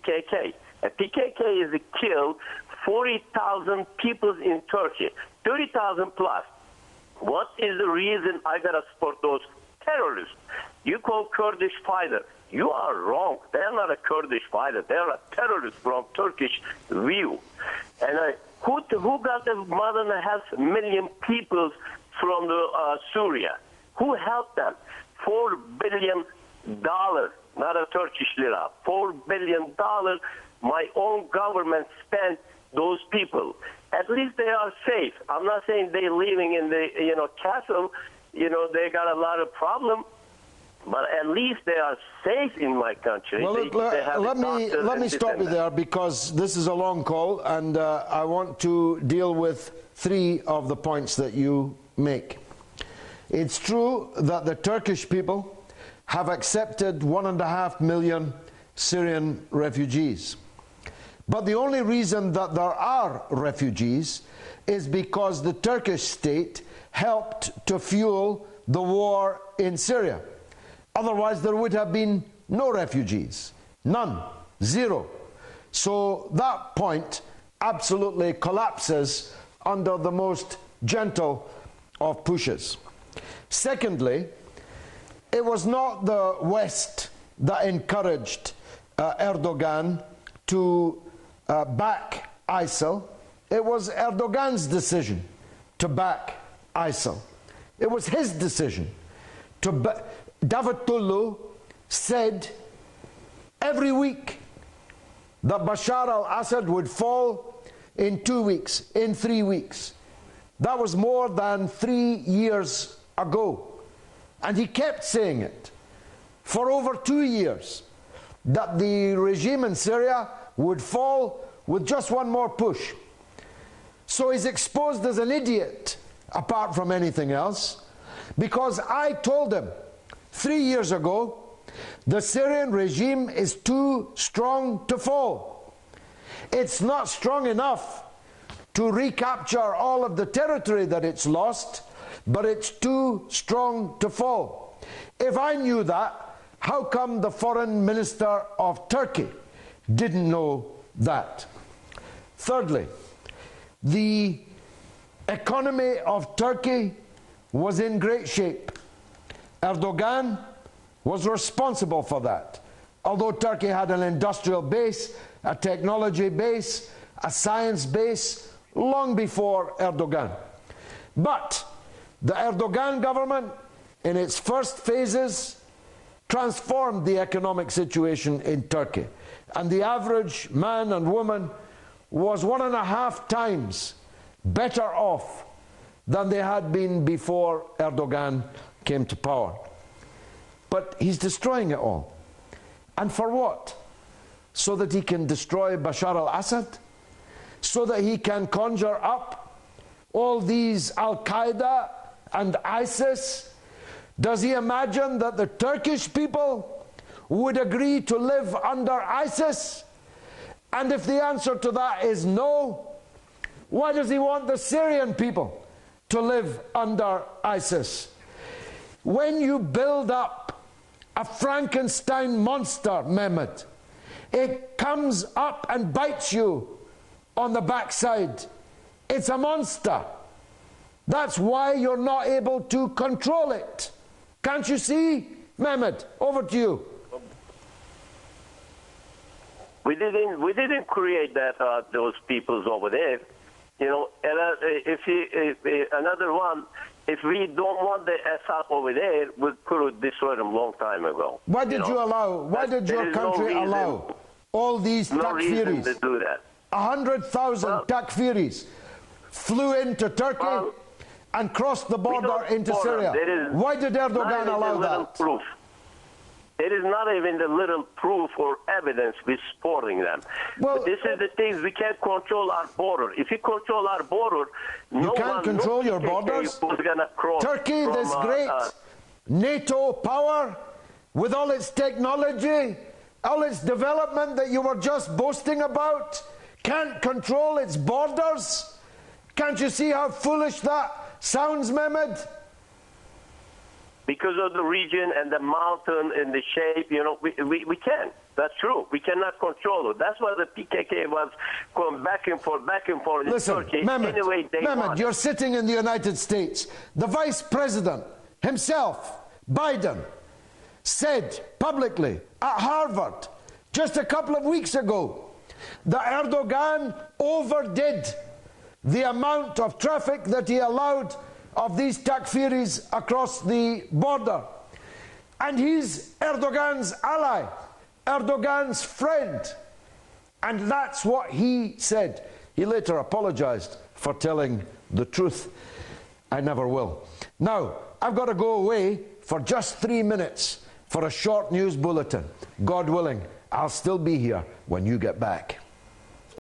PKK. And PKK is killed 40,000 people in Turkey, 30,000 plus. What is the reason I gotta support those terrorists? You call Kurdish fighter. You are wrong. They're not a Kurdish fighter. They're a terrorist from Turkish view. And who got the more than a half million people from Syria? Who helped them? $4 billion, not a Turkish lira. $4 billion. My own government spent those people. At least they are safe. I'm not saying they're living in the castle. They got a lot of problems. But at least they are safe in my country. Well, look, let me stop you there, because this is a long call, and I want to deal with 3 of the points that you make. It's true that the Turkish people have accepted 1.5 million Syrian refugees. But the only reason that there are refugees is because the Turkish state helped to fuel the war in Syria. Otherwise, there would have been no refugees. None. Zero. So that point absolutely collapses under the most gentle of pushes. Secondly, it was not the West that encouraged Erdogan to back ISIL. It was Erdogan's decision to back ISIL. It was his decision to back. Davutoglu said every week that Bashar al-Assad would fall in 2 weeks, in 3 weeks. That was more than 3 years ago. And he kept saying it for over 2 years, that the regime in Syria would fall with just one more push. So he's exposed as an idiot, apart from anything else, because I told him 3 years ago, the Syrian regime is too strong to fall. It's not strong enough to recapture all of the territory that it's lost, but it's too strong to fall. If I knew that, how come the foreign minister of Turkey didn't know that? Thirdly, the economy of Turkey was in great shape. Erdogan was responsible for that. Although Turkey had an industrial base, a technology base, a science base, long before Erdogan. But the Erdogan government, in its first phases, transformed the economic situation in Turkey. And the average man and woman was 1.5 times better off than they had been before Erdogan came to power. But he's destroying it all. And for what? So that he can destroy Bashar al-Assad? So that he can conjure up all these Al-Qaeda and ISIS? Does he imagine that the Turkish people would agree to live under ISIS? And if the answer to that is no, why does he want the Syrian people to live under ISIS? When you build up a Frankenstein monster, Mehmet, it comes up and bites you on the backside. It's a monster. That's why you're not able to control it. Can't you see? Mehmet, over to you. We didn't create those peoples over there. Another one. If we don't want the Assad over there, we could have destroyed them a long time ago. Why did you allow? Why did your country allow all these takfiris? To do that. 100,000 takfiris flew into Turkey and crossed the border into Syria. Why did Erdogan allow that? Proof. There is not even the little proof or evidence we're supporting them. Well, but this is the thing, we can't control our border. If you control our border, you can't control your borders. Turkey, this great NATO power, with all its technology, all its development that you were just boasting about, can't control its borders. Can't you see how foolish that sounds, Mehmet? Because of the region and the mountain and the shape, we can. That's true. We cannot control it. That's why the PKK was going back and forth in Listen, Turkey. Mehmet, Anyway, Mehmet, you're sitting in the United States. The Vice President himself, Biden, said publicly at Harvard just a couple of weeks ago that Erdogan overdid the amount of traffic that he allowed of these takfiris across the border. And he's Erdogan's ally, Erdogan's friend. And that's what he said. He later apologized for telling the truth. I never will. Now, I've got to go away for just 3 minutes for a short news bulletin. God willing, I'll still be here when you get back.